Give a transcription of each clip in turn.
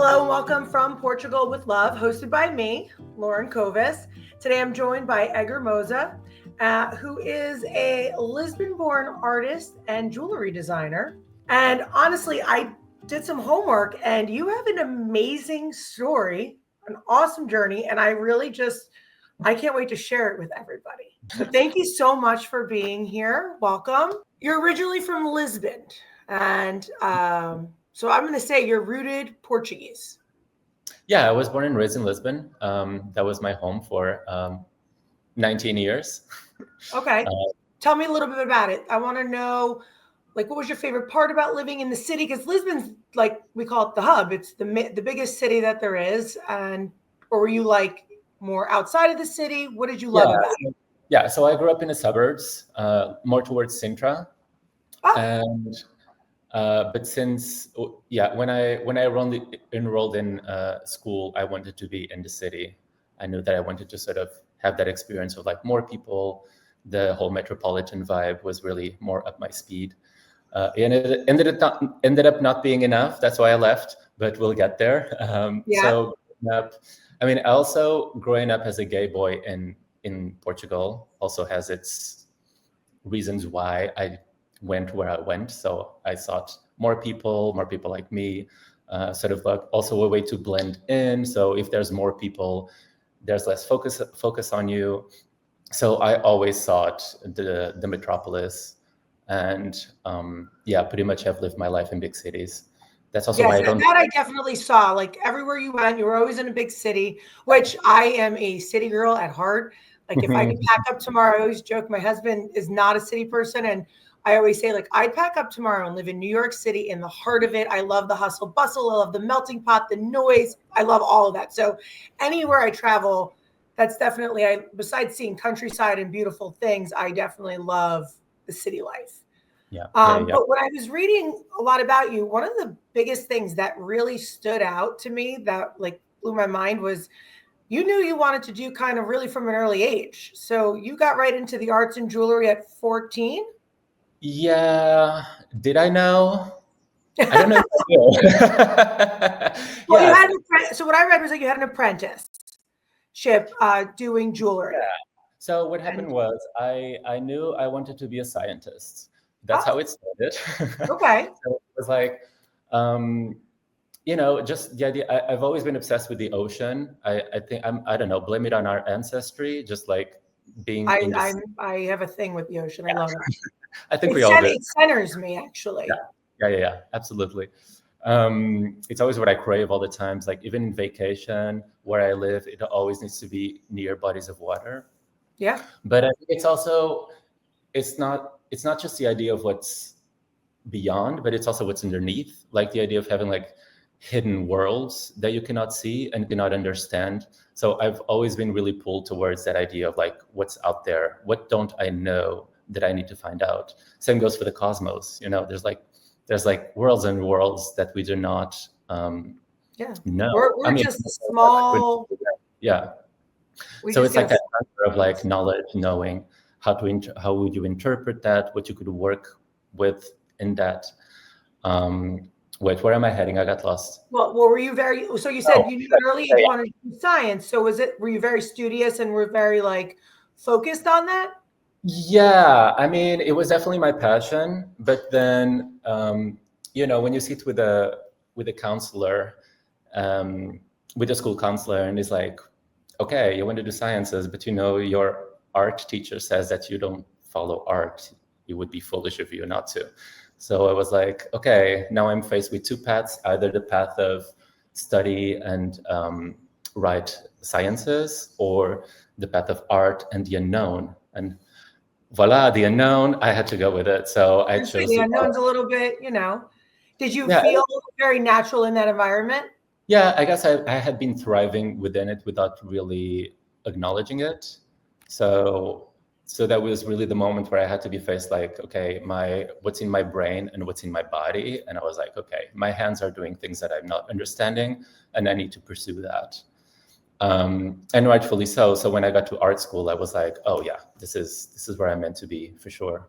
Hello and welcome from Portugal with Love, hosted by me, Lauren Covis. Today I'm joined by Edgar Mosa, who is a Lisbon-born artist and jewelry designer. And honestly, I did some homework and you have an amazing story, an awesome journey, and I can't wait to share it with everybody. So thank you so much for being here. Welcome. You're originally from Lisbon, and so I'm going to say you're rooted Portuguese. Yeah, I was born and raised in Lisbon. That was my home for 19 years. Okay. Tell me a little bit about it. I want to know, what was your favorite part about living in the city? Because Lisbon's, we call it the hub. It's the biggest city that there is. Or were you more outside of the city? What did you love about it? Yeah, so I grew up in the suburbs, more towards Sintra. Oh. And but when I enrolled in school, I wanted to be in the city. I knew that I wanted to sort of have that experience of more people. The whole metropolitan vibe was really more up my speed. And it ended up not being enough. That's why I left, but we'll get there. So also growing up as a gay boy in Portugal also has its reasons why I went where I went. So I sought more people like me, sort of also a way to blend in. So if there's more people, there's less focus on you. So I always sought the metropolis, and pretty much have lived my life in big cities. That's also why I definitely saw. Everywhere you went, you were always in a big city, which I am a city girl at heart. If I could pack up tomorrow, I always joke my husband is not a city person, and I always say, I'd pack up tomorrow and live in New York City in the heart of it. I love the hustle bustle. I love the melting pot, the noise. I love all of that. So anywhere I travel, that's definitely, besides seeing countryside and beautiful things, I definitely love the city life. But when I was reading a lot about you, one of the biggest things that really stood out to me that blew my mind was you knew you wanted to do kind of really from an early age. So you got right into the arts and jewelry at 14? Yeah. Did I know? I don't know. Well, you had so what I read was you had an apprenticeship doing jewelry. Yeah. So what happened was I knew I wanted to be a scientist. That's how it started. Okay. So it was just the idea. I've always been obsessed with the ocean. I think I don't know, blame it on our ancestry, just being. I have a thing with the ocean. I love it. I think we all do. It centers me, actually. Yeah, absolutely. It's always what I crave all the times. Even in vacation, where I live, it always needs to be near bodies of water. Yeah. But I think it's not just the idea of what's beyond, but it's also what's underneath. The idea of having hidden worlds that you cannot see and cannot understand. So I've always been really pulled towards that idea of what's out there. What don't I know that I need to find out? Same goes for the cosmos. There's worlds and worlds that we do not know. We're just a small. So it's that transfer of knowledge, knowing how would you interpret that, what you could work with in that. Wait, where am I heading? I got lost. Well, were you so you said you knew early you wanted to do science. So were you very studious and were very focused on that? Yeah, it was definitely my passion, but then, when you sit with a counselor, with a school counselor, and it's okay, you want to do sciences, but your art teacher says that you don't follow art. It would be foolish of you not to. So I was okay, now I'm faced with two paths, either the path of study and write sciences, or the path of art and the unknown. And voila, the unknown, I had to go with it. So I chose the unknown's a little bit, Did you feel very natural in that environment? Yeah, I guess I had been thriving within it without really acknowledging it. So that was really the moment where I had to be faced okay, what's in my brain and what's in my body. And I was okay, my hands are doing things that I'm not understanding, and I need to pursue that. And rightfully so. So when I got to art school, I was oh yeah, this is where I'm meant to be for sure.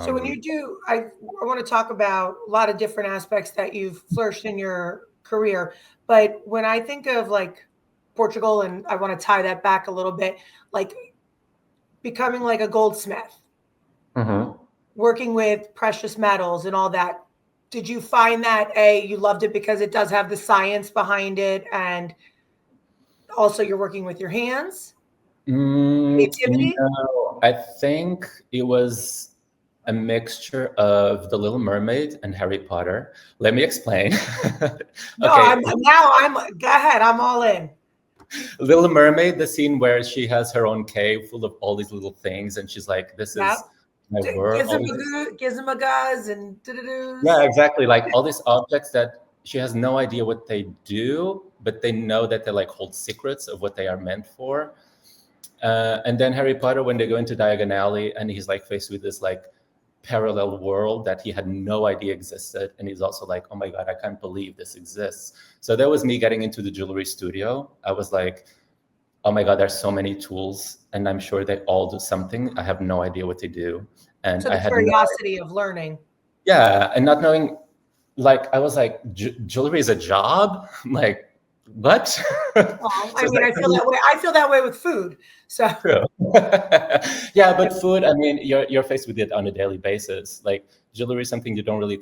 So when you do, I want to talk about a lot of different aspects that you've flourished in your career. But when I think of like Portugal, and I want to tie that back a little bit, like becoming like a goldsmith, working with precious metals and all that. Did you find that you loved it because it does have the science behind it, and also you're working with your hands? Creativity? No, I think it was a mixture of The Little Mermaid and Harry Potter. Let me explain. No, Okay. Go ahead. I'm all in. Little Mermaid, the scene where she has her own cave full of all these little things, and she's like, "This is my world." Gizmagas and doo-doo-doos. Yeah, exactly. Like all these objects that she has no idea what they do, but they know that they like hold secrets of what they are meant for. And then Harry Potter, when they go into Diagon Alley, and he's like faced with this like parallel world that he had no idea existed, and he's also like, oh my god, I can't believe this exists. So that was me getting into the jewelry studio. I was like, oh my god, there's so many tools, and I'm sure they all do something. I have no idea what they do. And so I the had curiosity of learning. Yeah, and not knowing, like I was like, jewelry is a job. Like, what? Well, I mean, I feel that way. I feel that way with food. So true. Yeah, but food, I mean, you're faced with it on a daily basis. Like jewelry is something you don't really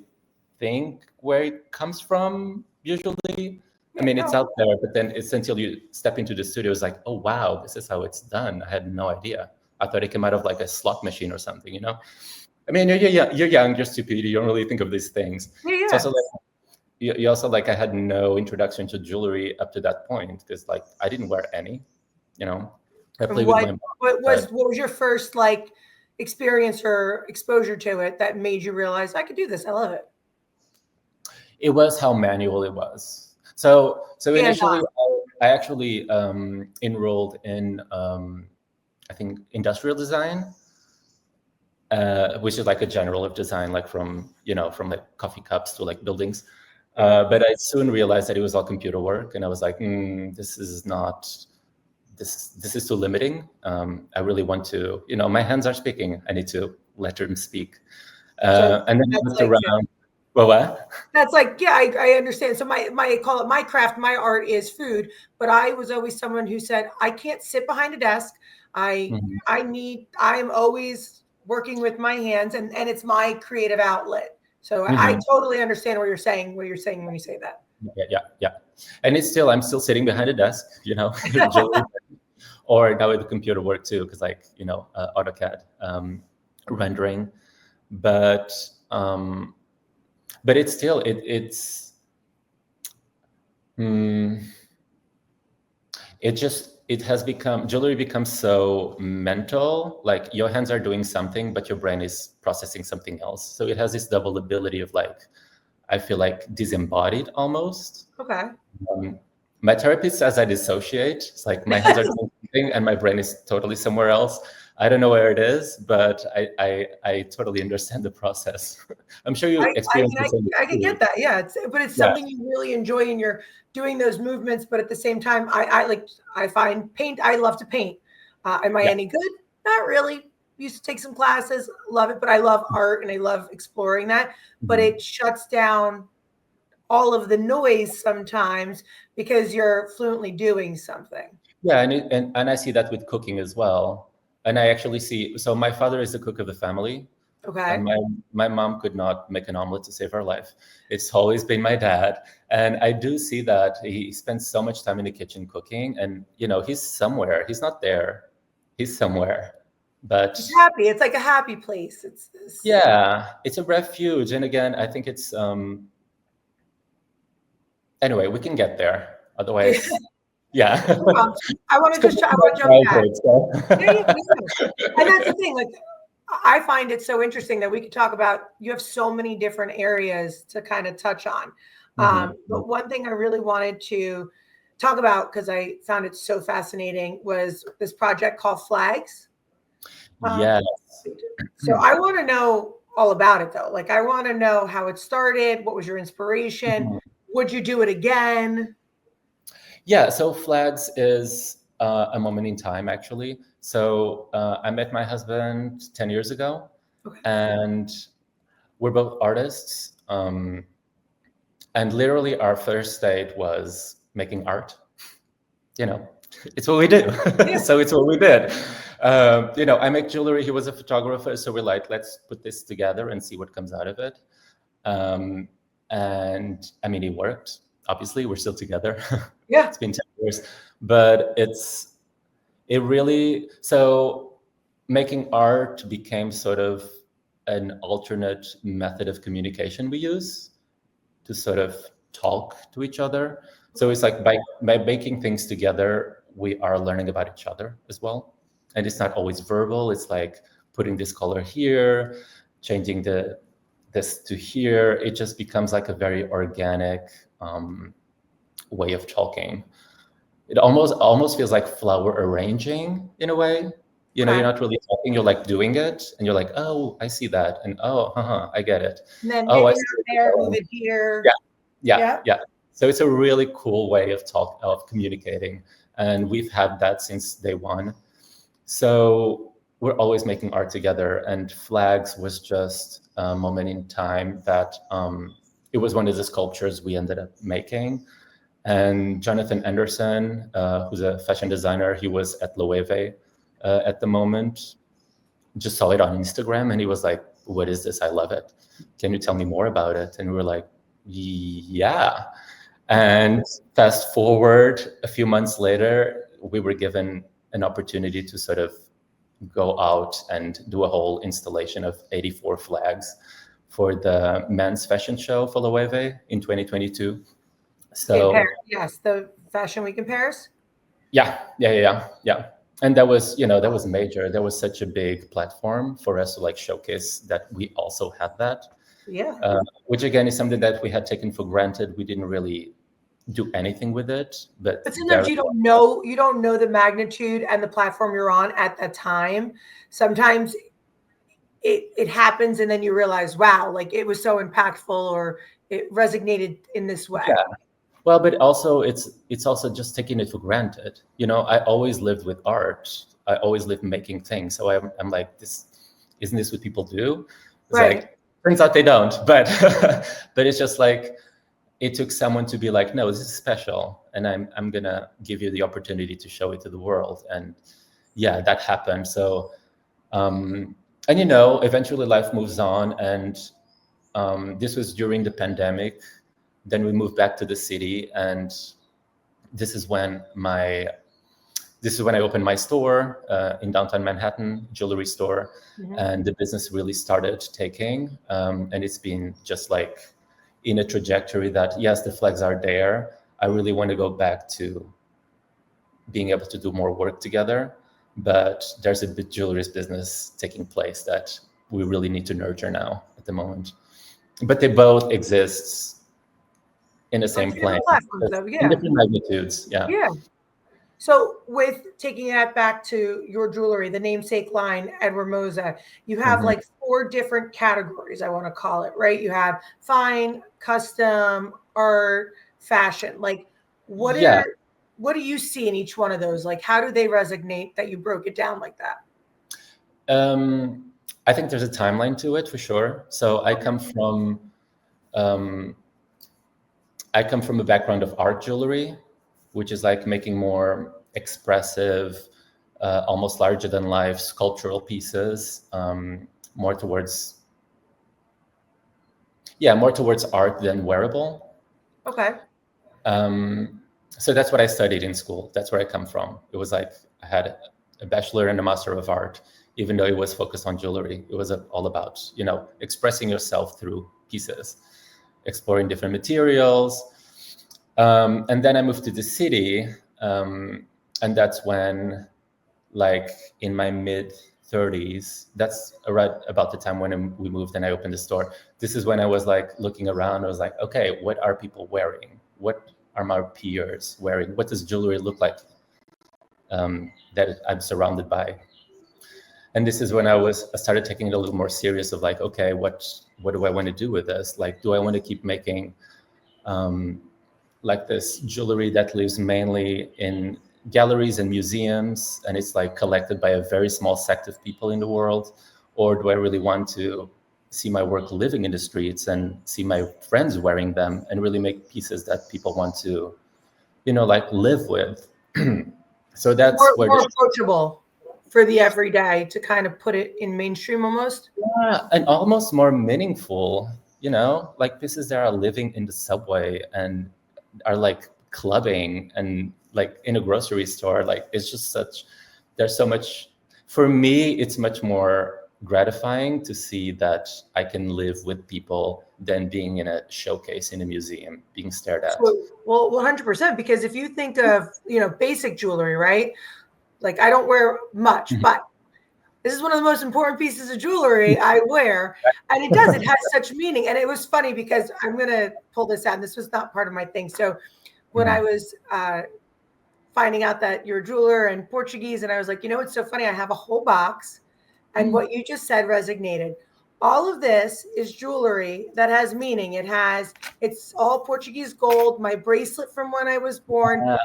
think where it comes from usually. I mean, it's out there, but then it's until you step into the studio, it's like, oh wow, this is how it's done. I had no idea. I thought it came out of like a slot machine or something, you know? I mean, you're young, you're stupid, you don't really think of these things. yeah. It's also like, you also like, I had no introduction to jewelry up to that point because like I didn't wear any, you know. I played with my mom. What was your first like experience or exposure to it that made you realize I could do this? I love it. It was how manual it was. So initially, I actually enrolled in I think industrial design, which is like a general of design, like from like coffee cups to like buildings. But I soon realized that it was all computer work, and I was like, this is too limiting. I really want to, my hands are speaking. I need to let them speak. And then I looked around. Well, what? That's like, yeah, I understand. So I call it my craft, my art is food, but I was always someone who said, I can't sit behind a desk. I'm always working with my hands, and it's my creative outlet. So I totally understand what you're saying when you say that. Yeah. And I'm still sitting behind a desk, or now with the computer work too, because like, AutoCAD rendering, but it's still, jewelry becomes so mental, like your hands are doing something, but your brain is processing something else. So it has this double ability of like, I feel like disembodied almost. Okay. My therapist says I dissociate. It's like my hands are doing something and my brain is totally somewhere else. I don't know where it is, but I totally understand the process. I'm sure you experience it. I can get that, yeah. It's something you really enjoy, and you're doing those movements. But at the same time, I find paint. I love to paint. Am I any good? Not really. Used to take some classes, love it, but I love art and I love exploring that. But it shuts down all of the noise sometimes because you're fluently doing something. Yeah, and I see that with cooking as well. And I actually see, so my father is the cook of the family. Okay. And my mom could not make an omelet to save her life. It's always been my dad. And I do see that he spends so much time in the kitchen cooking, and he's somewhere. He's not there. He's somewhere. But he's happy. It's like a happy place. It's a refuge. And again, I think it's anyway, we can get there. Otherwise, yeah. I want to just jump back. And that's the thing. Like, I find it so interesting that we could talk about. You have so many different areas to kind of touch on. But one thing I really wanted to talk about, because I found it so fascinating, was this project called Flags. Yes. So I want to know all about it, though. Like, I want to know how it started. What was your inspiration? Would you do it again? Yeah. So Flags is a moment in time, actually. So I met my husband 10 years ago, and we're both artists. And literally our first date was making art. It's what we do. Yeah. So it's what we did. I make jewelry. He was a photographer. So we're like, let's put this together and see what comes out of it. And I mean, it worked. Obviously, we're still together. Yeah. It's been 10 years. But so making art became sort of an alternate method of communication we use to sort of talk to each other. So it's like by making things together, we are learning about each other as well. And it's not always verbal. It's like putting this color here, changing this to here. It just becomes like a very organic way of talking. It almost feels like flower arranging in a way. You're not really talking, you're like doing it, and you're like, oh, I see that, and oh, I get it. And then oh, I maybe see there, move it here. Yeah. So it's a really cool way of communicating, and we've had that since day one. So we're always making art together, and Flags was just a moment in time that it was one of the sculptures we ended up making. And Jonathan Anderson, who's a fashion designer, he was at Loewe at the moment, just saw it on Instagram, and he was like, what is this? I love it. Can you tell me more about it? And we were like, yeah. And fast forward a few months later, we were given an opportunity to sort of go out and do a whole installation of 84 flags for the men's fashion show for Loewe in 2022. So yes, the Fashion Week in Paris. Yeah. And that was major. That was such a big platform for us to like showcase that we also had that. Yeah. Which again is something that we had taken for granted. We didn't really do anything with it, but sometimes you don't know the magnitude and the platform you're on at that time. Sometimes it happens, and then you realize, wow, like it was so impactful, or it resonated in this way. Yeah. Well, but also it's also just taking it for granted. I always lived with art. I always lived making things. So I'm like, isn't this what people do? It's right. Like, turns out they don't. But but it's just like it took someone to be like, no, this is special, and I'm gonna give you the opportunity to show it to the world. And yeah, that happened. So and eventually life moves on, and this was during the pandemic. Then we moved back to the city, and this is when I opened my store in downtown Manhattan, jewelry store, and the business really started taking. And it's been just like in a trajectory that, yes, the flags are there. I really want to go back to being able to do more work together, but there's a big jewelry business taking place that we really need to nurture now at the moment. But they both exist in the same plane, in different magnitudes. Yeah. So with taking that back to your jewelry, the namesake line, Edgar Mosa, you have like 4 different categories, I want to call it, right? You have fine, custom, art, fashion. Like what do you see in each one of those? Like how do they resonate that you broke it down like that? I think there's a timeline to it for sure. So I come from a background of art jewelry, which is like making more expressive, almost larger than life sculptural pieces, more towards art than wearable. Okay. So that's what I studied in school. That's where I come from. It was like I had a bachelor and a master of art, even though it was focused on jewelry. It was all about, expressing yourself through pieces, exploring different materials. And then I moved to the city, and that's when, like in my mid-30s, that's right about the time when we moved and I opened the store. This is when I was like looking around. I was like, okay, what are people wearing? What are my peers wearing? What does jewelry look like that I'm surrounded by? And this is when I started taking it a little more serious of like, okay, what do I want to do with this? Like, do I want to keep making like this jewelry that lives mainly in galleries and museums, and it's like collected by a very small sect of people in the world? Or do I really want to see my work living in the streets and see my friends wearing them and really make pieces that people want to, like live with. So that's where more approachable for the everyday, to kind of put it in mainstream almost. Yeah, and almost more meaningful, like pieces that are living in the subway and are like clubbing and like in a grocery store. Like it's just there's so much, for me, it's much more gratifying to see that I can live with people than being in a showcase in a museum, being stared at. Well, 100%, because if you think of, basic jewelry, right? Like I don't wear much, but this is one of the most important pieces of jewelry I wear. And it has such meaning. And it was funny because I'm going to pull this out. And this was not part of my thing. So when I was finding out that you're a jeweler and Portuguese, and I was like, it's so funny. I have a whole box. And what you just said resonated. All of this is jewelry that has meaning. It's all Portuguese gold. My bracelet from when I was born.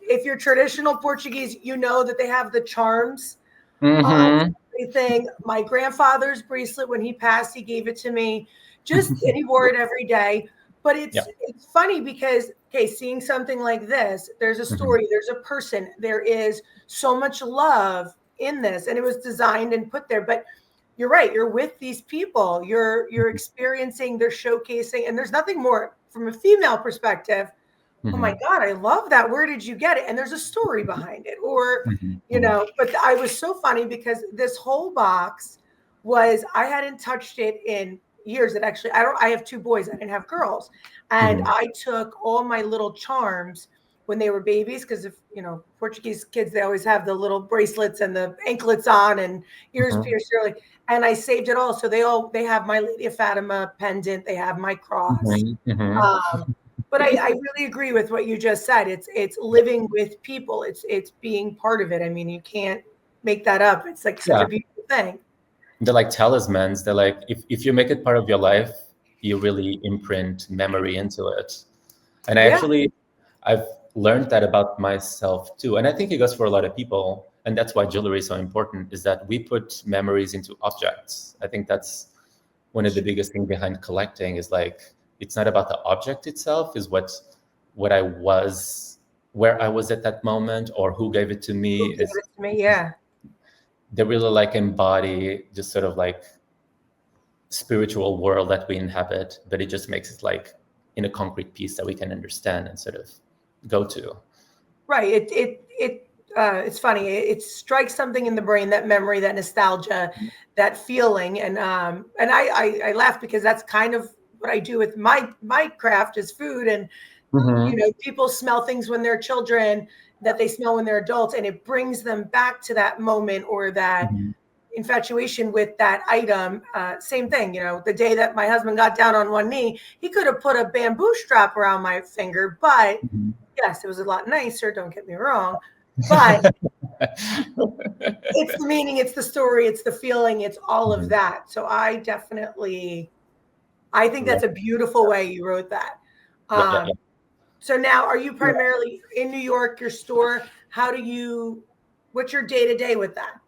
If you're traditional Portuguese, you know that they have the charms. Everything. My grandfather's bracelet, when he passed, he gave it to me. And he wore it every day. But it's funny because, seeing something like this, there's a story, there's a person, there is so much love in this, and it was designed and put there. But you're right, you're with these people, you're experiencing, they're showcasing, and there's nothing more from a female perspective. Oh my God, I love that. Where did you get it? And there's a story behind it, or, but I was so funny because this whole box I hadn't touched it in years. That actually, I have 2 boys. I didn't have girls. And I took all my little charms when they were babies, because if, Portuguese kids, they always have the little bracelets and the anklets on and ears pierced early. And I saved it all. So they have my Lady of Fatima pendant. They have my cross. But I really agree with what you just said. It's living with people. It's being part of it. I mean, you can't make that up. It's like such a beautiful thing. They're like talismans. They're like, if you make it part of your life, you really imprint memory into it. And I've learned that about myself too. And I think it goes for a lot of people. And that's why jewelry is so important, is that we put memories into objects. I think that's one of the biggest things behind collecting, is like, it's not about the object itself, is what I was, where I was at that moment, or who gave it to me. They really like embody just sort of like spiritual world that we inhabit, but it just makes it like in a concrete piece that we can understand and sort of go to. Right. It's funny. It strikes something in the brain, that memory, that nostalgia, that feeling. And I laugh because that's kind of what I do with my craft, is food. And, people smell things when they're children that they smell when they're adults, and it brings them back to that moment or that infatuation with that item. Same thing, the day that my husband got down on one knee, he could have put a bamboo strap around my finger, but yes, it was a lot nicer, don't get me wrong. But it's the meaning, it's the story, it's the feeling, it's all of that. So I think that's a beautiful way you wrote that. So now, are you primarily in New York, your store? What's your day-to-day with that?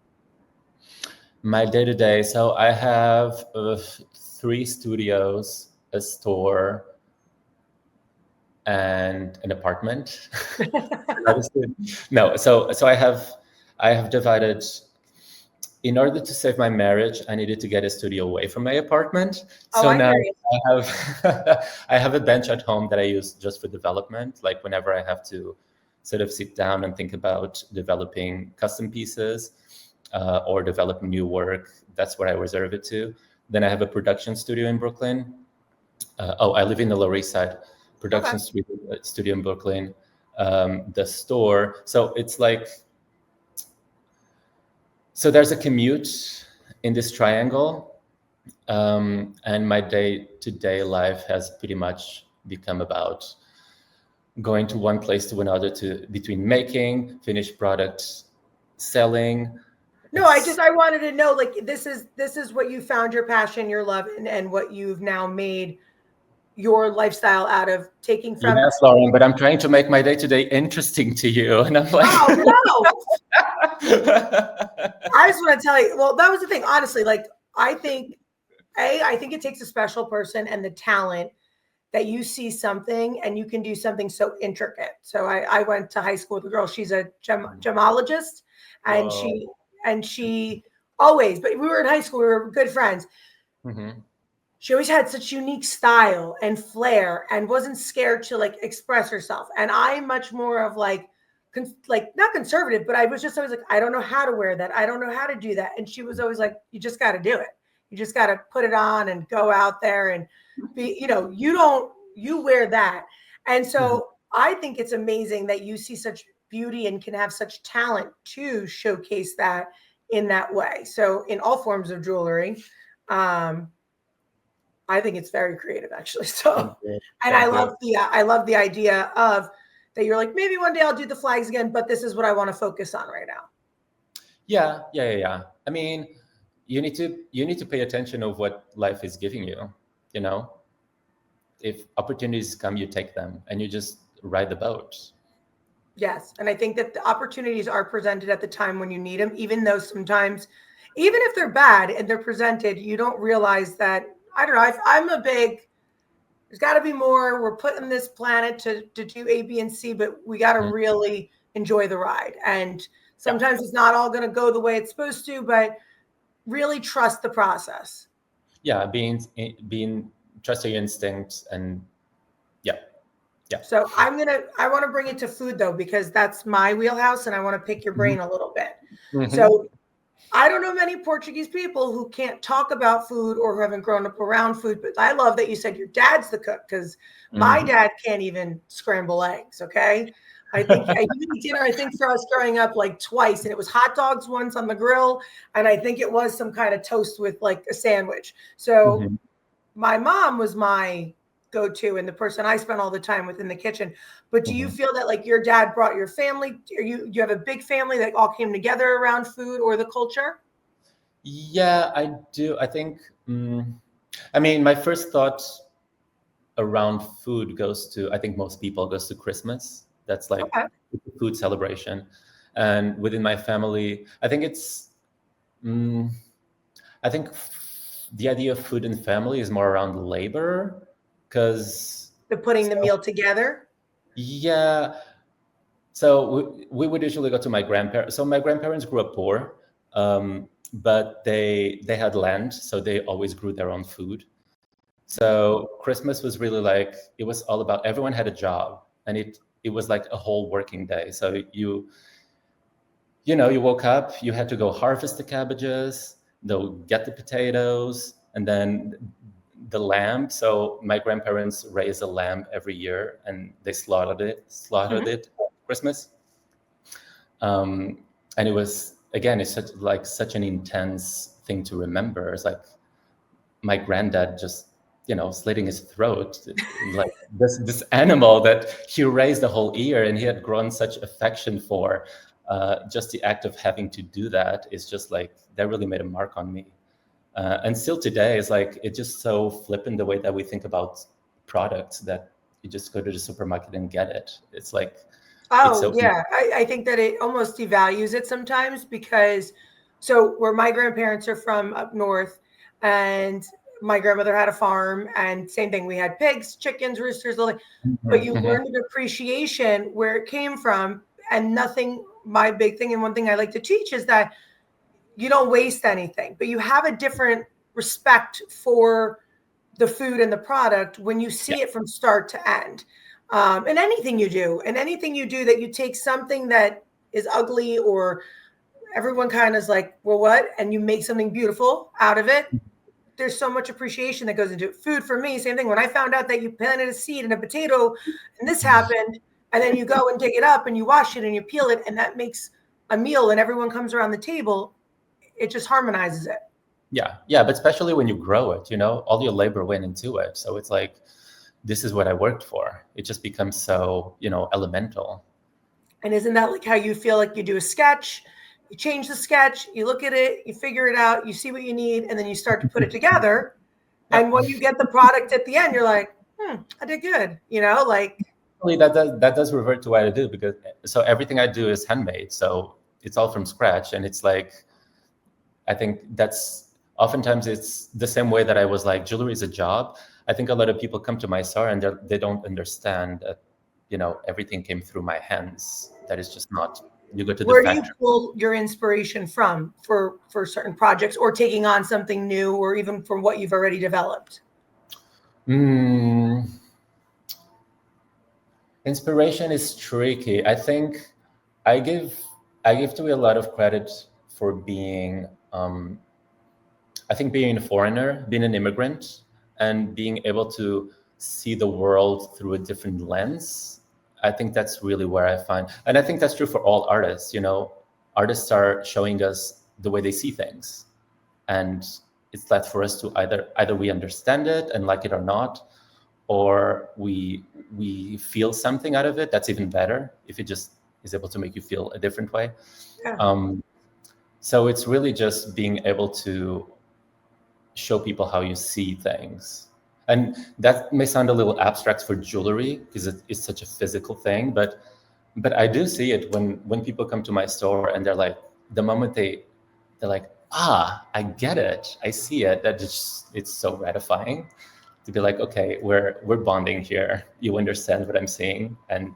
My day-to-day. So I have 3 studios, a store, and an apartment. No, so I have divided. In order to save my marriage, I needed to get a studio away from my apartment. So now I have a bench at home that I use just for development. Like whenever I have to sort of sit down and think about developing custom pieces or develop new work, that's where I reserve it to. Then I have a production studio in Brooklyn. I live in the Lower East Side. Production studio in Brooklyn. The store. So it's like, so there's a commute in this triangle, and my day-to-day life has pretty much become about going to one place to another, between making, finished product, selling. No, I wanted to know, like, this is what you found your passion, your love, and what you've now made your lifestyle out of, taking from. Yes, Lauren, but I'm trying to make my day-to-day interesting to you, and I'm like, oh no. I just want to tell you, well, that was the thing, honestly. Like, I think I think it takes a special person and the talent that you see something and you can do something so intricate. So I went to high school with a girl. She's a gemologist, and Whoa. she always. But we were in high school. We were good friends. Mm-hmm. She always had such unique style and flair, and wasn't scared to like express herself. And I'm much more of like not conservative, but I was just always like, I don't know how to wear that. I don't know how to do that. And she was always like, you just got to do it. You just got to put it on and go out there and be, you wear that. And so I think it's amazing that you see such beauty and can have such talent to showcase that in that way. So in all forms of jewelry, I think it's very creative, actually. So, and I love the idea of that. You're like, maybe one day I'll do the flags again, but this is what I want to focus on right now. Yeah. I mean, you need to pay attention of what life is giving you. You know, if opportunities come, you take them, and you just ride the boat. Yes, and I think that the opportunities are presented at the time when you need them, even though sometimes, even if they're bad and they're presented, you don't realize that. I don't know. I'm a big. There's got to be more. We're put on this planet to do A, B, and C, but we got to really enjoy the ride. And sometimes it's not all going to go the way it's supposed to, but really trust the process. Yeah, being trust your instincts, and yeah. So I want to bring it to food though, because that's my wheelhouse, and I want to pick your brain a little bit. Mm-hmm. So I don't know many Portuguese people who can't talk about food or who haven't grown up around food, but I love that you said your dad's the cook, because my dad can't even scramble eggs. Okay. I think I eat dinner, I think for us growing up like twice, and it was hot dogs once on the grill. And I think it was some kind of toast with like a sandwich. So my mom was my go-to and the person I spent all the time with in the kitchen. But do you feel that like your dad brought your family? You have a big family that all came together around food or the culture? Yeah, I do. I think, I mean, my first thought around food I think most people goes to Christmas. That's like a food celebration. And within my family, I think I think the idea of food and family is more around labor, because putting the meal together. Yeah. So we would usually go to my grandparents. So my grandparents grew up poor, but they had land, so they always grew their own food. So Christmas was really like, it was all about, everyone had a job, and it was like a whole working day. So you woke up, you had to go harvest the cabbages, they'll get the potatoes, and then the lamb. So my grandparents raised a lamb every year, and they slaughtered it at Christmas. And it was, again, it's such an intense thing to remember. It's like my granddad just, slitting his throat, like this animal that he raised a whole year, and he had grown such affection for. Just the act of having to do that is just like, that really made a mark on me. And still today, it's just so flippant the way that we think about products, that you just go to the supermarket and get it. It's like, I think that it almost devalues it sometimes, because where my grandparents are from up north, and my grandmother had a farm, and same thing, we had pigs, chickens, roosters, but you learn the appreciation where it came from. And my big thing, and one thing I like to teach, is that you don't waste anything, but you have a different respect for the food and the product when you see it from start to end. And anything you do that you take something that is ugly, or everyone kind of is like, well, what? And you make something beautiful out of it. There's so much appreciation that goes into it. Food for me, same thing. When I found out that you planted a seed in a potato and this happened, and then you go and dig it up and you wash it and you peel it, and that makes a meal, and everyone comes around the table, it just harmonizes it. Yeah. But especially when you grow it, all your labor went into it. So it's like, this is what I worked for. It just becomes so, elemental. And isn't that like how you feel? Like you do a sketch, you change the sketch, you look at it, you figure it out, you see what you need, and then you start to put it together. And when you get the product at the end, you're like, I did good. That does revert to what I do, because everything I do is handmade. So it's all from scratch. And it's like, I think that's oftentimes it's the same way that I was like, jewelry is a job. I think a lot of people come to my store and they don't understand that, everything came through my hands. That is just not, you go to the Where do you factory. pull your inspiration from for certain projects or taking on something new, or even from what you've already developed? Inspiration is tricky. I think I give to a lot of credit for being, I think being a foreigner, being an immigrant, and being able to see the world through a different lens. I think that's really where I find, and I think that's true for all artists. Artists are showing us the way they see things, and it's left for us to either we understand it and like it or not, or we feel something out of it. That's even better if it just is able to make you feel a different way. Yeah. So it's really just being able to show people how you see things. And that may sound a little abstract for jewelry because it's such a physical thing, but I do see it when people come to my store and they're like, the moment they're like, I get it, I see it. It's so gratifying to be like, okay, we're bonding here. You understand what I'm seeing, and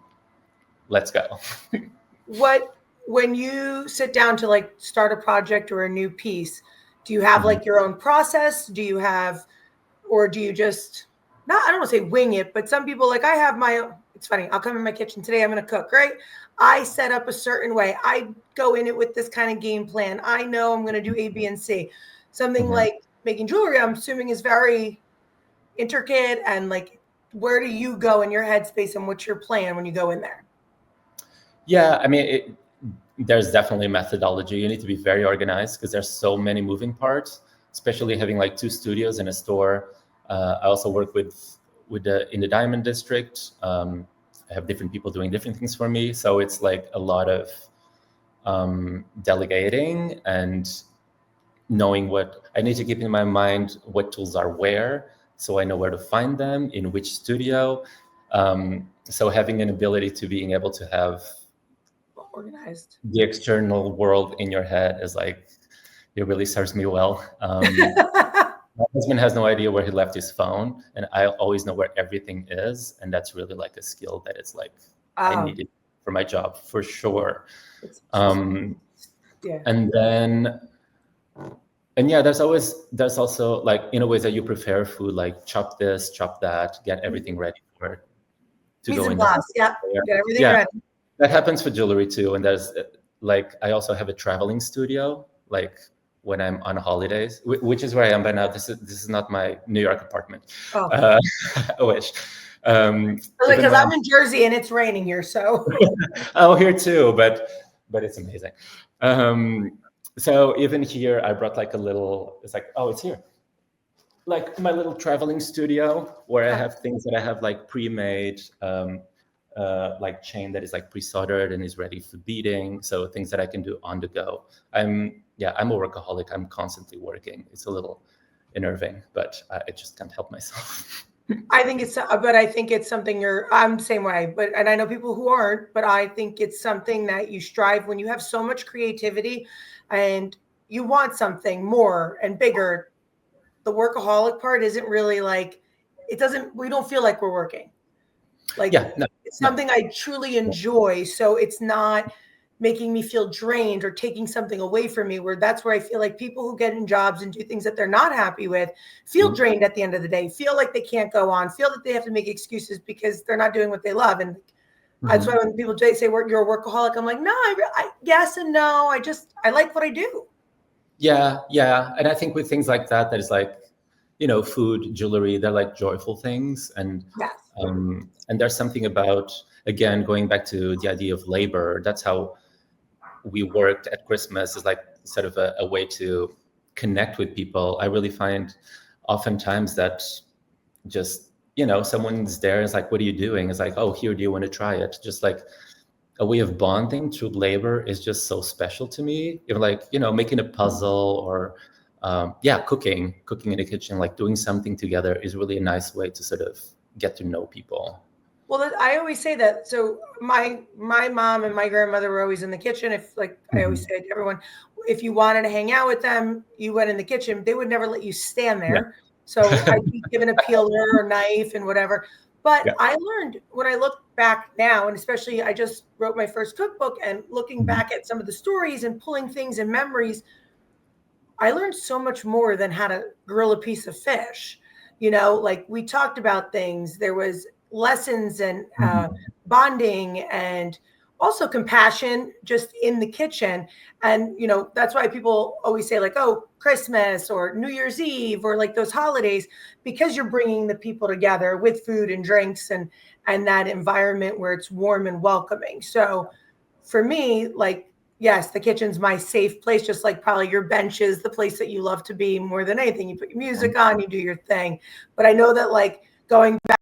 let's go. When you sit down to like start a project or a new piece, do you have like your own process? Do you have, or do you just not, I don't want to say wing it, but some people like, I have my own. It's funny. I'll come in my kitchen today. I'm going to cook, right? I set up a certain way. I go in it with this kind of game plan. I know I'm going to do A, B, and C. Something like making jewelry, I'm assuming, is very intricate. And like, where do you go in your headspace and what's your plan when you go in there? Yeah, I mean, there's definitely a methodology. You need to be very organized because there's so many moving parts, especially having like 2 studios in a store. I also work in the Diamond District. I have different people doing different things for me. So it's like a lot of delegating and knowing what I need to keep in my mind, what tools are where, so I know where to find them, in which studio. So having an ability to being able to have Organized the external world in your head is like, it really serves me well. My husband has no idea where he left his phone, and I always know where everything is, and that's really like a skill that it's like I need it for my job for sure. Yeah. And then, and yeah, there's also like, in a way that you prepare food, like chop this, chop that, get everything ready for it to go in. Yeah, get everything ready. That happens for jewelry too. And there's like, I also have a traveling studio, like when I'm on holidays, which is where I am by now. This is not my New York apartment. I wish. Because I'm in Jersey and it's raining here, so. Here too, but it's amazing. So even here, I brought like a little. It's like, it's here, like my little traveling studio where I have things that I have like pre-made. Like chain that is like pre-soldered and is ready for beading. So things that I can do on the go. I'm a workaholic. I'm constantly working. It's a little unnerving, but I just can't help myself. I think it's something I'm the same way, and I know people who aren't, but I think it's something that you strive when you have so much creativity and you want something more and bigger. The workaholic part isn't really like, we don't feel like we're working. Like, it's something I truly enjoy. So it's not making me feel drained or taking something away from me, that's where I feel like people who get in jobs and do things that they're not happy with feel drained at the end of the day, feel like they can't go on, feel that they have to make excuses because they're not doing what they love. And that's why when people say you're a workaholic, I'm like, no, I yes and no. I like what I do. Yeah. And I think with things like that is like, food, jewelry, they're like joyful things. And and there's something about, again, going back to the idea of labor, that's how we worked at Christmas, is like sort of a way to connect with people. I really find oftentimes that just, someone's there, is like, what are you doing? It's like, oh, here, do you want to try it? Just like a way of bonding through labor is just so special to me. Even like, making a puzzle or cooking in the kitchen, like doing something together is really a nice way to sort of get to know people. Well, I always say that. So my mom and my grandmother were always in the kitchen. If like I always say to everyone, if you wanted to hang out with them, you went in the kitchen. They would never let you stand Yeah. there. So I'd be given a peeler or knife and whatever. But Yeah. I learned when I look back now, and especially I just wrote my first cookbook, and looking back at some of the stories and pulling things and memories, I learned so much more than how to grill a piece of fish. You know, like we talked about things. There was lessons and bonding and also compassion just in the kitchen. And, you know, that's why people always say like, oh, Christmas or New Year's Eve or like those holidays, because you're bringing the people together with food and drinks and that environment where it's warm and welcoming. So for me, like, yes, the kitchen's my safe place, just like probably your bench is the place that you love to be more than anything. You put your music on, you do your thing. But I know that like going back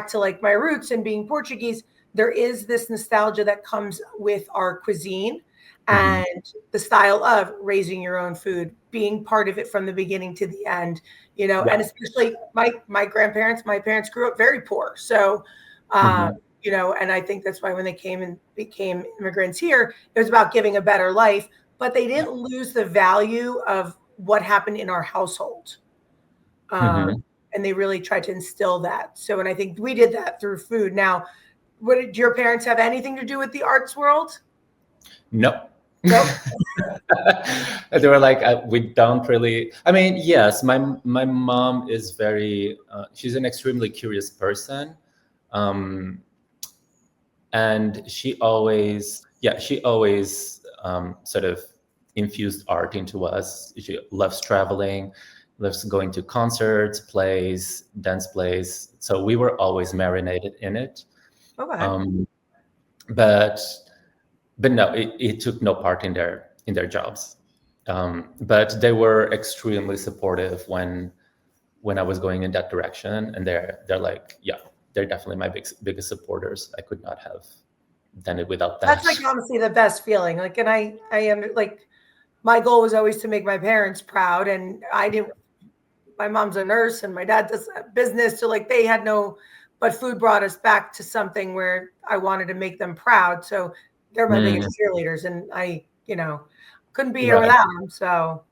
to like my roots and being Portuguese, there is this nostalgia that comes with our cuisine and the style of raising your own food, being part of it from the beginning to the end, you know, and especially my grandparents, my parents grew up very poor. So you know, and I think that's why when they came and became immigrants here, it was about giving a better life, but they didn't lose the value of what happened in our household. And they really tried to instill that. So, and I think we did that through food. Now, what did your parents have anything to do with the arts world? No. Nope. They were like, we don't really. I mean, yes, my mom is very. She's an extremely curious person, and she always sort of infused art into us. She loves traveling, loves going to concerts, plays, dance plays. So we were always marinated in it. Okay. But no, it took no part in their jobs. But they were extremely supportive when I was going in that direction, and they're like, yeah, they're definitely my biggest supporters. I could not have done it without that. That's like honestly the best feeling. Like, and I am like, my goal was always to make my parents proud, and I didn't. My mom's a nurse, and my dad does business, so like they had no. But food brought us back to something where I wanted to make them proud. So they're my biggest cheerleaders, and I, you know, couldn't be here without them. So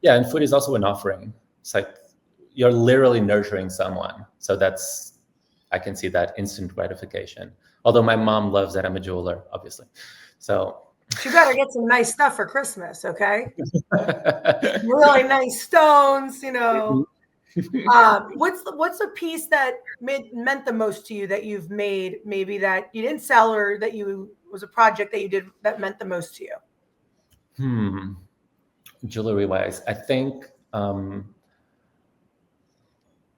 yeah, and food is also an offering. It's like you're literally nurturing someone. So that's, I can see that instant gratification. Although my mom loves that I'm a jeweler, obviously. So you better get some nice stuff for Christmas, okay? Really nice stones, you know. What's a piece that meant the most to you that you've made, maybe that you didn't sell or that was a project that you did that meant the most to you? Jewelry wise, I think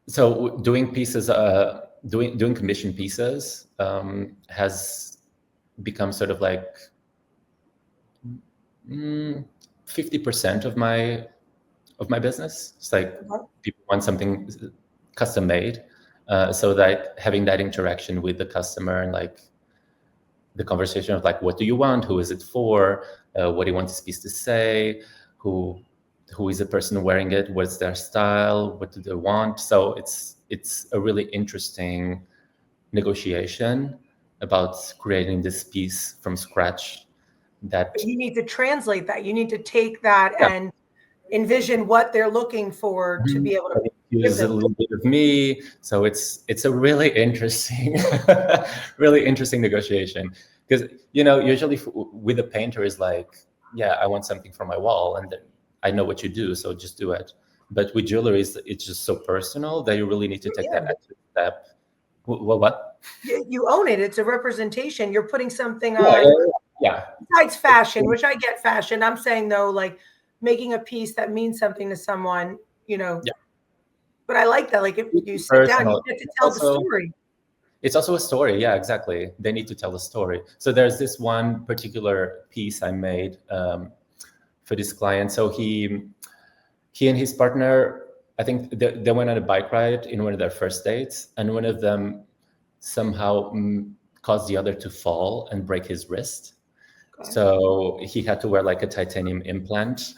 so doing pieces, doing commission pieces has become sort of like 50% of my business. It's like people want something custom made, so that having that interaction with the customer and like the conversation of like, what do you want? Who is it for? What do you want this piece to say? Who is the person wearing it? What's their style? What do they want? So it's a really interesting negotiation about creating this piece from scratch. That but you need to translate that. You need to take that and envision what they're looking for to be able to use a little bit of me. So it's a really interesting, really interesting negotiation, because you know usually with a painter is like, yeah, I want something for my wall, and I know what you do, so just do it. But with jewelry, it's just so personal that you really need to take that extra step. What? You own it. It's a representation. You're putting something on. Yeah. Besides fashion, which I get fashion, I'm saying though, like making a piece that means something to someone, you know. Yeah. But I like that. Like if you sit down, you get to tell the story. It's also a story. Yeah, exactly. They need to tell a story. So there's this one particular piece I made for this client. So he and his partner, I think they went on a bike ride in one of their first dates, and one of them somehow caused the other to fall and break his wrist. Okay. So he had to wear like a titanium implant.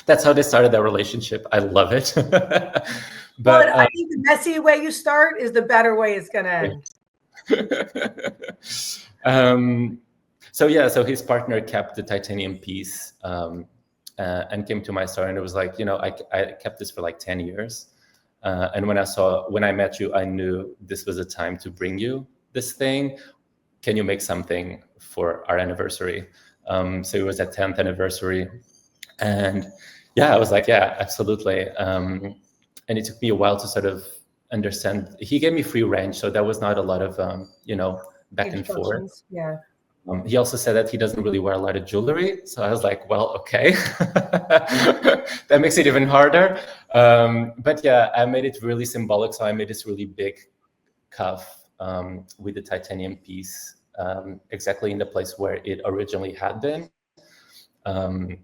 That's how they started their relationship. I love it. But I think the messy way you start is the better way it's going to end. So his partner kept the titanium piece and came to my store, and it was like, I kept this for like 10 years. And when I met you, I knew this was a time to bring you this thing. Can you make something for our anniversary? So it was a 10th anniversary. And yeah, I was like, yeah, absolutely. And it took me a while to sort of understand. He gave me free range, so there was not a lot of, back and forth. Yeah. He also said that he doesn't really wear a lot of jewelry. So I was like, well, okay. That makes it even harder. But yeah, I made it really symbolic. So I made this really big cuff with the titanium piece exactly in the place where it originally had been. And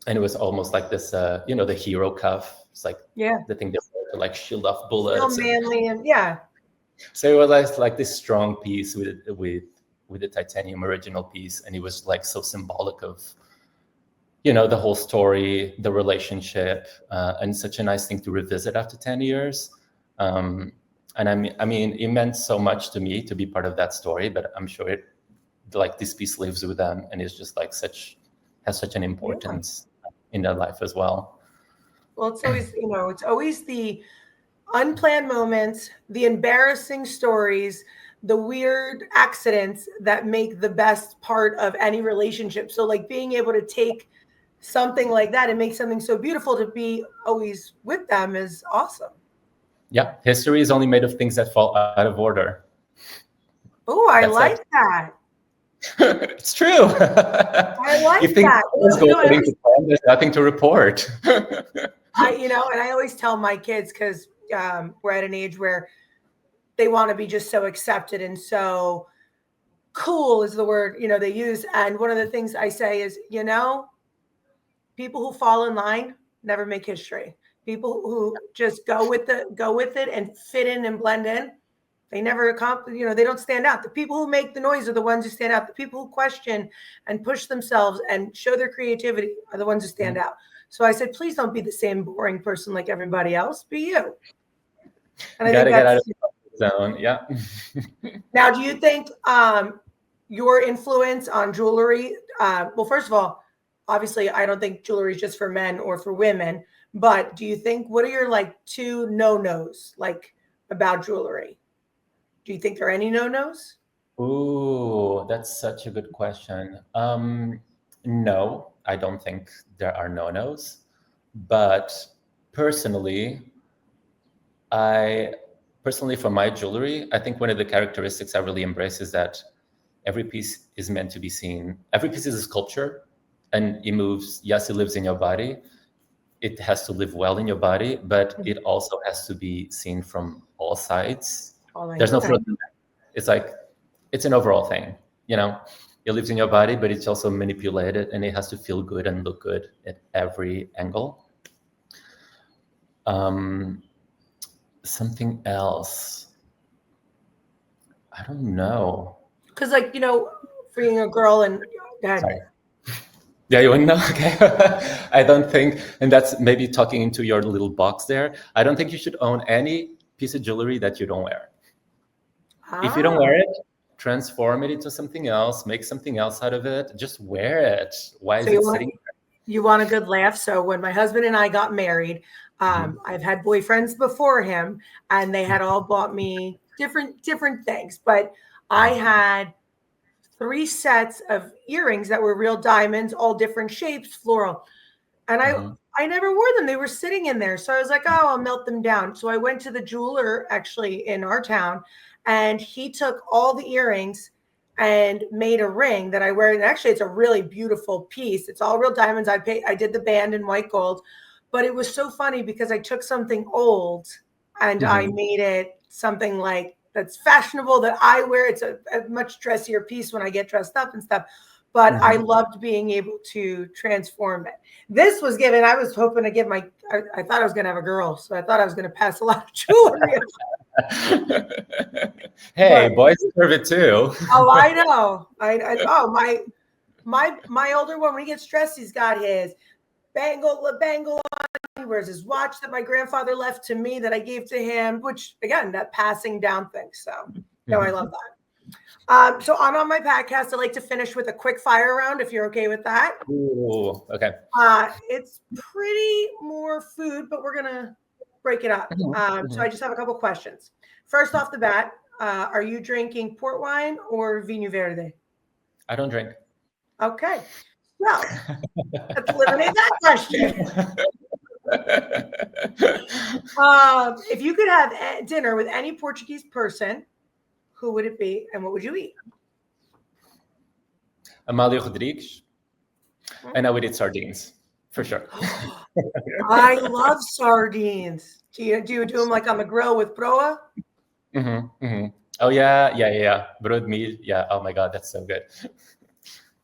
it was almost like this, the hero cuff. It's like the thing that to like shield off bullets. Still manly and yeah. So it was like this strong piece with the titanium original piece, and it was like so symbolic of, the whole story, the relationship, and such a nice thing to revisit after 10 years. And I mean, it meant so much to me to be part of that story, but I'm sure this piece lives with them, and it's just like has such an importance in their life as well. Well, it's always, it's always the unplanned moments, the embarrassing stories, the weird accidents that make the best part of any relationship. So like being able to take something like that and make something so beautiful to be always with them is awesome. Yeah. History is only made of things that fall out of order. Oh, I like that. It's true. I like that. There's nothing to report. And I always tell my kids, because we're at an age where they want to be just so accepted and so cool is the word, they use. And one of the things I say is, people who fall in line never make history. People who just go with it and fit in and blend in, they never accomplish, they don't stand out. The people who make the noise are the ones who stand out. The people who question and push themselves and show their creativity are the ones who stand out. So I said, please don't be the same boring person like everybody else. Be you. And I gotta get out of the zone. Yeah. Now, do you think your influence on jewelry? Well, first of all, obviously, I don't think jewelry is just for men or for women. But do you think, what are your like 2 no-nos like about jewelry? Do you think there are any no-nos? Ooh, that's such a good question. No, I don't think there are no-nos. But personally, for my jewelry, I think one of the characteristics I really embrace is that every piece is meant to be seen. Every piece is a sculpture, and it moves. Yes, it lives in your body. It has to live well in your body, but it also has to be seen from all sides. There's no front. It's like, it's an overall thing, it lives in your body, but it's also manipulated, and it has to feel good and look good at every angle. Something else, I don't know. Because for being a girl and Sorry. Yeah, you want to know? Okay. I don't think, and that's maybe talking into your little box there, I don't think you should own any piece of jewelry that you don't wear. If you don't wear it, transform it into something else, make something else out of it, just wear it. Why is it sitting there? You want a good laugh? So when my husband and I got married, I've had boyfriends before him, and they had all bought me different things, but I had 3 sets of earrings that were real diamonds, all different shapes, floral. And I never wore them. They were sitting in there. So I was like, oh, I'll melt them down. So I went to the jeweler actually in our town, and he took all the earrings and made a ring that I wear. And actually, it's a really beautiful piece. It's all real diamonds. I did the band in white gold, but it was so funny because I took something old and I made it something like that's fashionable that I wear. It's a much dressier piece when I get dressed up and stuff. But I loved being able to transform it. This was given, I was hoping to give I thought I was going to have a girl. So I thought I was going to pass a lot of jewelry. Hey, boys deserve it too. Oh, I know. My older one, when he gets stressed, he's got his bangle on. He wears his watch that my grandfather left to me that I gave to him, which again, that passing down thing. So No, I love that. So on my podcast, I like to finish with a quick fire round, if you're okay with that. Ooh, okay. It's pretty more food, but we're gonna break it up. So I just have a couple questions. First off the bat, are you drinking port wine or Vinho Verde? I don't drink. Okay, well, let's eliminate that question. If you could have dinner with any Portuguese person, who would it be, and what would you eat? Amália Rodrigues, and I would eat sardines for sure. I love sardines. Do you do them like on the grill with proa? Oh yeah. Brood meat. Yeah. Oh my God, that's so good.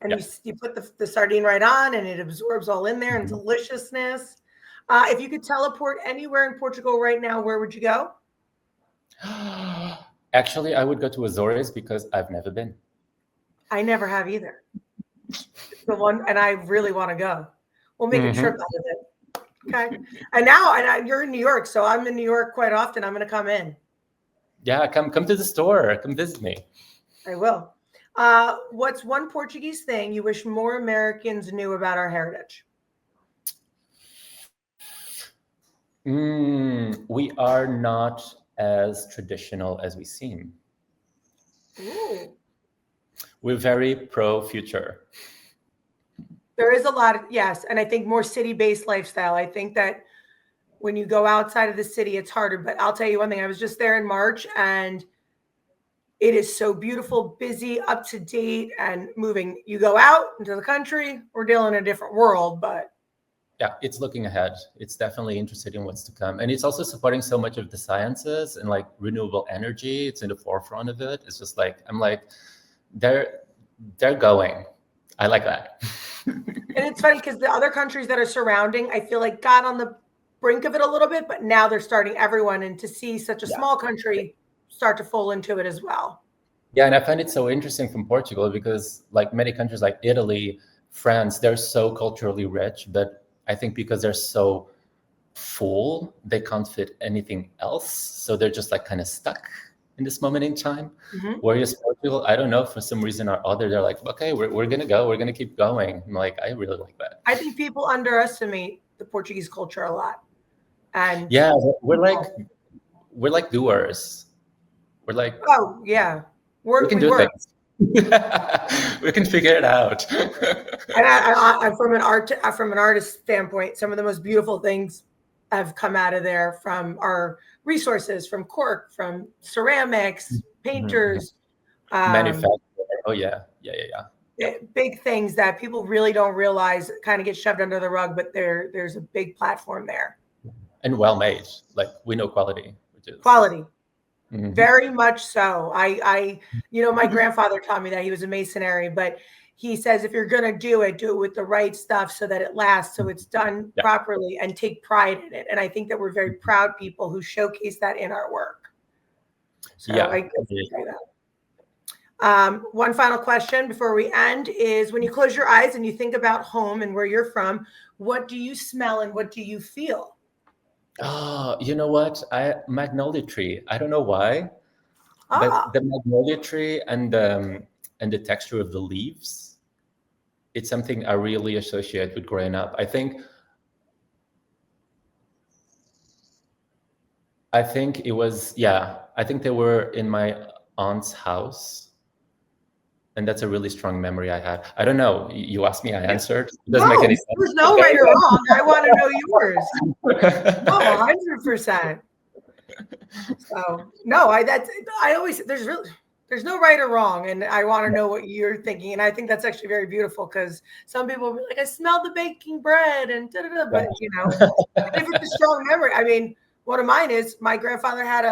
And you put the sardine right on, and it absorbs all in there and deliciousness. If you could teleport anywhere in Portugal right now, where would you go? Actually, I would go to Azores because I've never been. I never have either. The one, and I really want to go. We'll make a trip out of it. Okay. And now, you're in New York, so I'm in New York quite often. I'm going to come in. Yeah, come to the store. Come visit me. I will. What's one Portuguese thing you wish more Americans knew about our heritage? We are not as traditional as we seem. Ooh. We're very pro-future. There is a lot of, yes, and I think more city-based lifestyle. I think that when you go outside of the city, it's harder. But I'll tell you one thing. I was just there in March, and it is so beautiful, busy, up to date, and moving. You go out into the country, we're dealing in a different world, but yeah, it's looking ahead. It's definitely interested in what's to come. And it's also supporting so much of the sciences and like renewable energy. It's in the forefront of it. It's just like, I'm like, they're going. I like that. And it's funny because the other countries that are surrounding, I feel like got on the brink of it a little bit, but now they're starting everyone, and to see such a small country start to fall into it as well. Yeah, and I find it so interesting from Portugal because like many countries like Italy, France, they're so culturally rich, but I think because they're so full, they can't fit anything else. So they're just like kind of stuck in this moment in time. Whereas Portugal, I don't know, for some reason or other, they're like, okay, we're going to go. We're going to keep going. I'm like, I really like that. I think people underestimate the Portuguese culture a lot. And yeah, we're like doers. We're like, oh yeah, we can do things. We can figure it out. And I from an artist standpoint, some of the most beautiful things have come out of there from our resources, from cork, from ceramics, painters, manufacturing. Oh yeah. Big things that people really don't realize kind of get shoved under the rug, but there's a big platform there. And well made. Like we know quality. Quality. Very much so. I my grandfather taught me that. He was a masonry, but he says if you're going to do it with the right stuff so that it lasts, so it's done properly, and take pride in it. And I think that we're very proud people who showcase that in our work. So I guess say that. One final question before we end is, when you close your eyes and you think about home and where you're from, what do you smell and what do you feel? Oh, you know what? Magnolia tree. I don't know why, but the magnolia tree and the texture of the leaves, it's something I really associate with growing up. I think it was, I think they were in my aunt's house. And that's a really strong memory I had. I don't know. You asked me, I answered. It doesn't make any sense. There's no right or wrong. I want to know yours. No, 100%. So no, there's no right or wrong, and I want to know what you're thinking. And I think that's actually very beautiful, because some people will be like, I smell the baking bread and but if it's a strong memory. I mean, one of mine is my grandfather had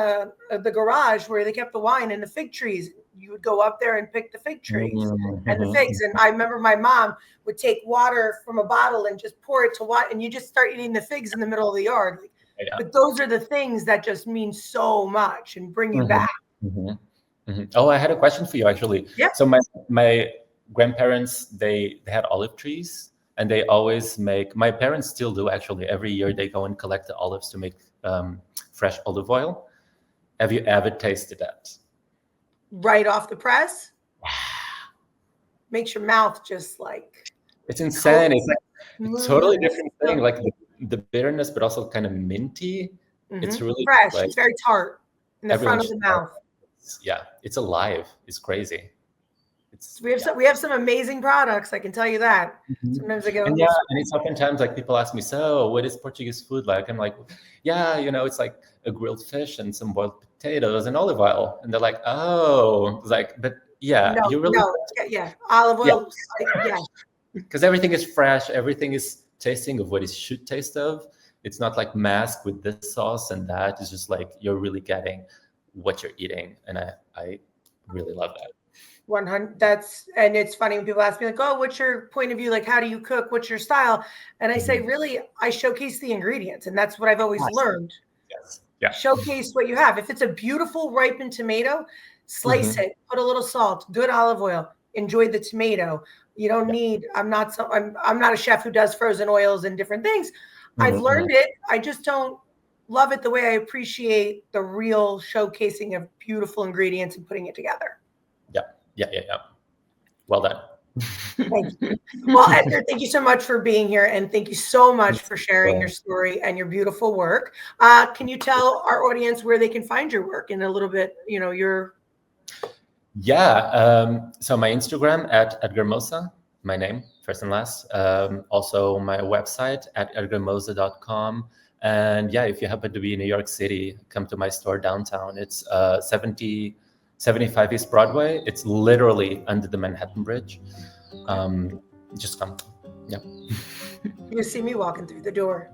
the garage where they kept the wine and the fig trees. You would go up there and pick the fig trees and the figs. And I remember my mom would take water from a bottle and just pour it to water, and you just start eating the figs in the middle of the yard. But those are the things that just mean so much and bring you back. Oh, I had a question for you, actually. Yeah. So my grandparents, they had olive trees, and they always make, my parents still do actually, every year they go and collect the olives to make fresh olive oil. Have you ever tasted that? right off the press. Makes your mouth just like, it's insane. It's like a totally smooth. different thing. Like the bitterness, but also kind of minty. It's really fresh. like It's very tart in the everyone front of the mouth. it's alive. It's crazy. We have some amazing products. I can tell you that. Sometimes I go, and it's oftentimes like people ask me, so what is Portuguese food like? I'm like, yeah, it's like a grilled fish and some boiled potatoes and olive oil. And they're like, oh, it's like, but yeah, you really olive oil. Yeah, because everything is fresh. Everything is tasting of what it should taste of. It's not like masked with this sauce and that. It's just like you're really getting what you're eating, and I really love that. 100. And it's funny when people ask me like, oh, what's your point of view? Like, how do you cook? What's your style? And I say, really, I showcase the ingredients, and that's what I've always learned. Yes. Yeah. Showcase what you have. If it's a beautiful ripened tomato, slice it, put a little salt, good olive oil, enjoy the tomato. You don't need. I'm not a chef who does frozen oils and different things. I've learned it. I just don't love it the way I appreciate the real showcasing of beautiful ingredients and putting it together. Yeah. Well done. Thank you. Well, Edgar, thank you so much for being here, and thank you so much for sharing your story and your beautiful work. Can you tell our audience where they can find your work in a little bit? Your so my Instagram at Edgar Mosa, my name, first and last. Also my website at edgarmosa.com. And if you happen to be in New York City, come to my store downtown. It's 75 East Broadway. It's literally under the Manhattan Bridge. Just come. Yeah. You see me walking through the door.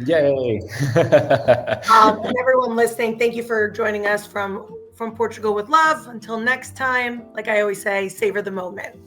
Yay. And everyone listening, thank you for joining us from Portugal with Love. Until next time, like I always say, savor the moment.